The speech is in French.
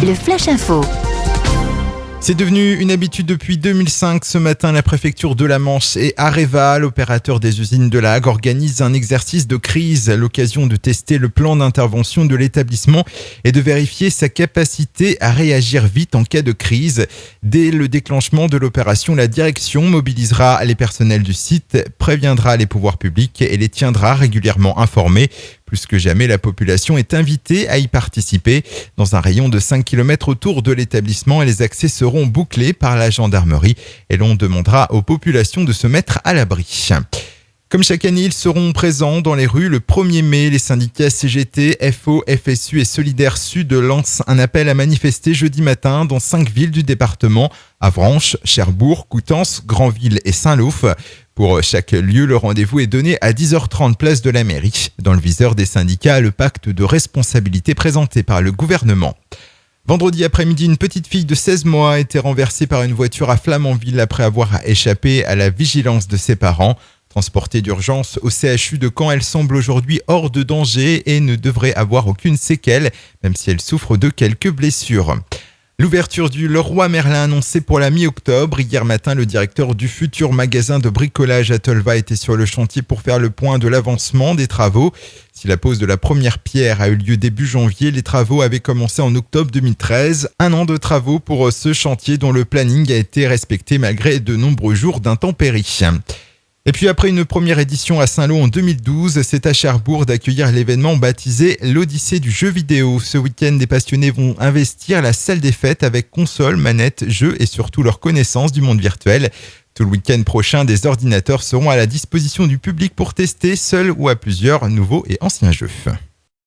Le Flash Info. C'est devenu une habitude depuis 2005. Ce matin, la préfecture de la Manche et Areva, l'opérateur des usines de la Hague, organise un exercice de crise à l'occasion de tester le plan d'intervention de l'établissement et de vérifier sa capacité à réagir vite en cas de crise. Dès le déclenchement de l'opération, la direction mobilisera les personnels du site, préviendra les pouvoirs publics et les tiendra régulièrement informés. Plus que jamais, la population est invitée à y participer. Dans un rayon de 5 km autour de l'établissement, et les accès seront bouclés par la gendarmerie et l'on demandera aux populations de se mettre à l'abri. Comme chaque année, ils seront présents dans les rues le 1er mai. Les syndicats CGT, FO, FSU et Solidaires Sud lancent un appel à manifester jeudi matin dans 5 villes du département: Avranches, Cherbourg, Coutances, Granville et Saint-Lô. Pour chaque lieu, le rendez-vous est donné à 10h30 place de la mairie. Dans le viseur des syndicats, le pacte de responsabilité présenté par le gouvernement. Vendredi après-midi, une petite fille de 16 mois a été renversée par une voiture à Flamanville après avoir échappé à la vigilance de ses parents. Transportée d'urgence au CHU de Caen, elle semble aujourd'hui hors de danger et ne devrait avoir aucune séquelle, même si elle souffre de quelques blessures. L'ouverture du Leroy Merlin annoncée pour la mi-octobre. Hier matin, le directeur du futur magasin de bricolage à Tolva était sur le chantier pour faire le point de l'avancement des travaux. Si la pose de la première pierre a eu lieu début janvier, les travaux avaient commencé en octobre 2013. Un an de travaux pour ce chantier dont le planning a été respecté malgré de nombreux jours d'intempéries. Et puis après une première édition à Saint-Lô en 2012, c'est à Cherbourg d'accueillir l'événement baptisé l'Odyssée du jeu vidéo. Ce week-end, des passionnés vont investir la salle des fêtes avec consoles, manettes, jeux et surtout leur connaissance du monde virtuel. Tout le week-end prochain, des ordinateurs seront à la disposition du public pour tester, seuls ou à plusieurs, nouveaux et anciens jeux.